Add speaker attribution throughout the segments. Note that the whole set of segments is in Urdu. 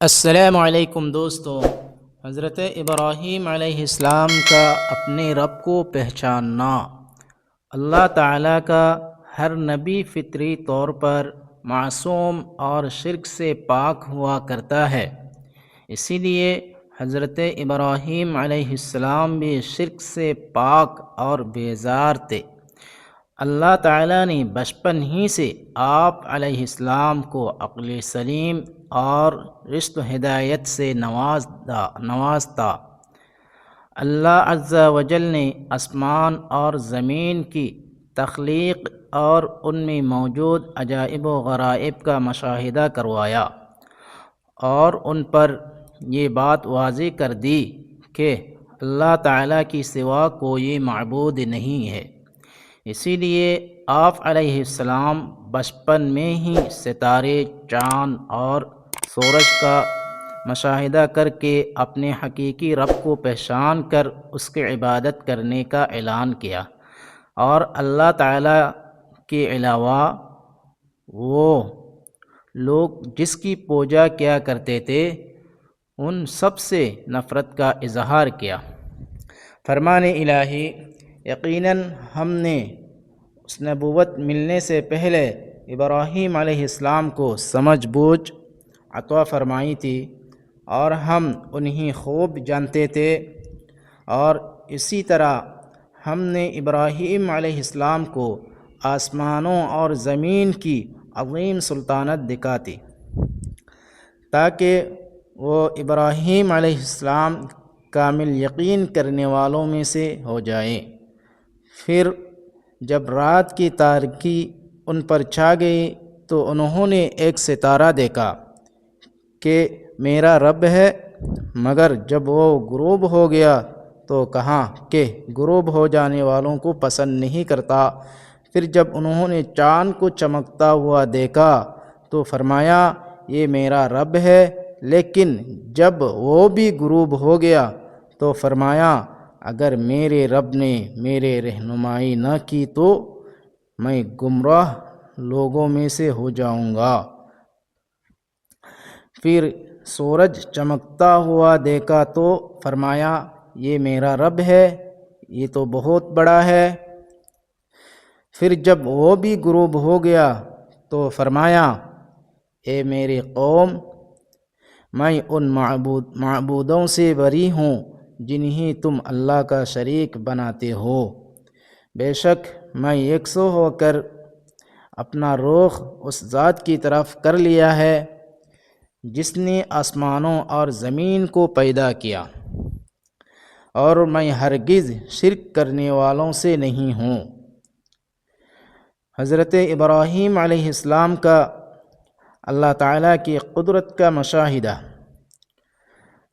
Speaker 1: السلام علیکم دوستو۔ حضرت ابراہیم علیہ السلام کا اپنے رب کو پہچاننا۔ اللہ تعالیٰ کا ہر نبی فطری طور پر معصوم اور شرک سے پاک ہوا کرتا ہے، اسی لیے حضرت ابراہیم علیہ السلام بھی شرک سے پاک اور بیزار تھے۔ اللہ تعالیٰ نے بچپن ہی سے آپ علیہ السلام کو عقل سلیم اور رشد و ہدایت سے نوازتا۔ اللہ عز و جل نے آسمان اور زمین کی تخلیق اور ان میں موجود عجائب و غرائب کا مشاہدہ کروایا اور ان پر یہ بات واضح کر دی کہ اللہ تعالیٰ کی سوا کوئی معبود نہیں ہے۔ اسی لیے آپ علیہ السلام بچپن میں ہی ستارے، چاند اور سورج کا مشاہدہ کر کے اپنے حقیقی رب کو پہچان کر اس کی عبادت کرنے کا اعلان کیا، اور اللہ تعالیٰ کے علاوہ وہ لوگ جس کی پوجا کیا کرتے تھے ان سب سے نفرت کا اظہار کیا۔ فرمان الہی: یقیناً ہم نے اس نبوت ملنے سے پہلے ابراہیم علیہ السلام کو سمجھ بوجھ عطا فرمائی تھی، اور ہم انہیں خوب جانتے تھے، اور اسی طرح ہم نے ابراہیم علیہ السلام کو آسمانوں اور زمین کی عظیم سلطنت دکھاتی تاکہ وہ ابراہیم علیہ السلام کامل یقین کرنے والوں میں سے ہو جائیں۔ پھر جب رات کی تاریکی ان پر چھا گئی تو انہوں نے ایک ستارہ دیکھا کہ میرا رب ہے، مگر جب وہ غروب ہو گیا تو کہا کہ غروب ہو جانے والوں کو پسند نہیں کرتا۔ پھر جب انہوں نے چاند کو چمکتا ہوا دیکھا تو فرمایا یہ میرا رب ہے، لیکن جب وہ بھی غروب ہو گیا تو فرمایا اگر میرے رب نے میرے رہنمائی نہ کی تو میں گمراہ لوگوں میں سے ہو جاؤں گا۔ پھر سورج چمکتا ہوا دیکھا تو فرمایا یہ میرا رب ہے، یہ تو بہت بڑا ہے۔ پھر جب وہ بھی غروب ہو گیا تو فرمایا اے میری قوم، میں ان معبودوں سے بری ہوں جنہیں تم اللہ کا شریک بناتے ہو۔ بے شک میں یکسو ہو کر اپنا رخ اس ذات کی طرف کر لیا ہے جس نے آسمانوں اور زمین کو پیدا کیا، اور میں ہرگز شرک کرنے والوں سے نہیں ہوں۔ حضرت ابراہیم علیہ السلام کا اللہ تعالیٰ کی قدرت کا مشاہدہ۔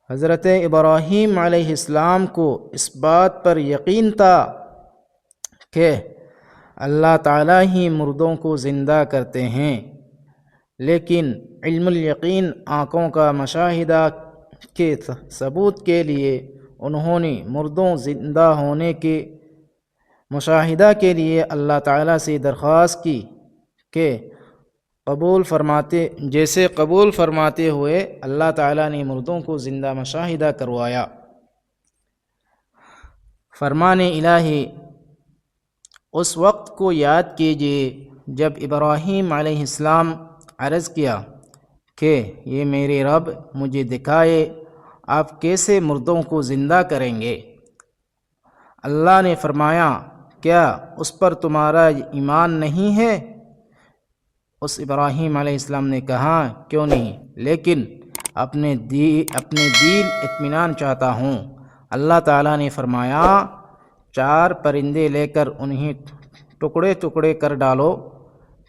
Speaker 1: حضرت ابراہیم علیہ السلام کو اس بات پر یقین تھا کہ اللہ تعالیٰ ہی مردوں کو زندہ کرتے ہیں، لیکن علم الیقین آنکھوں کا مشاہدہ کے ثبوت کے لیے انہوں نے مردوں زندہ ہونے کے مشاہدہ کے لیے اللہ تعالیٰ سے درخواست کی کہ قبول فرماتے ہوئے اللہ تعالیٰ نے مردوں کو زندہ مشاہدہ کروایا۔ فرمان الہی: اس وقت کو یاد کیجئے جب ابراہیم علیہ السلام عرض کیا کہ یہ میرے رب مجھے دکھائے آپ کیسے مردوں کو زندہ کریں گے۔ اللہ نے فرمایا کیا اس پر تمہارا ایمان نہیں ہے؟ اس ابراہیم علیہ السلام نے کہا کیوں نہیں، لیکن اپنے دل اطمینان چاہتا ہوں۔ اللہ تعالیٰ نے فرمایا 4 پرندے لے کر انہیں ٹکڑے ٹکڑے کر ڈالو،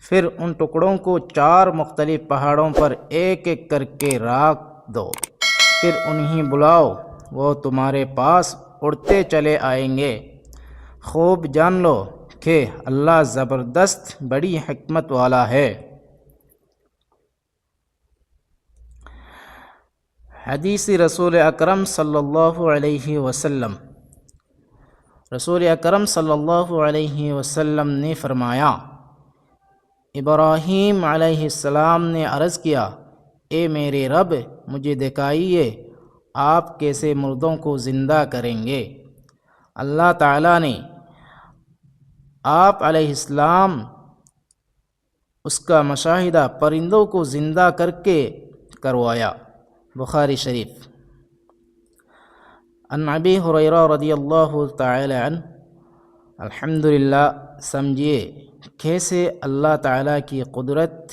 Speaker 1: پھر ان ٹکڑوں کو 4 مختلف پہاڑوں پر ایک ایک کر کے رکھ دو، پھر انہیں بلاؤ، وہ تمہارے پاس اڑتے چلے آئیں گے۔ خوب جان لو کہ اللہ زبردست بڑی حکمت والا ہے۔ حدیث رسول اکرم صلی اللہ علیہ وسلم۔ رسول اکرم صلی اللہ علیہ وسلم نے فرمایا ابراہیم علیہ السلام نے عرض کیا اے میرے رب، مجھے دکھائیے آپ کیسے مردوں کو زندہ کریں گے۔ اللہ تعالیٰ نے آپ علیہ السلام اس کا مشاہدہ پرندوں کو زندہ کر کے کروایا۔ بخاری شریف۔ عن ابی ہریرہ رضی اللہ تعالی عنہ، الحمدللہ، سمجھیے کیسے اللہ تعالیٰ کی قدرت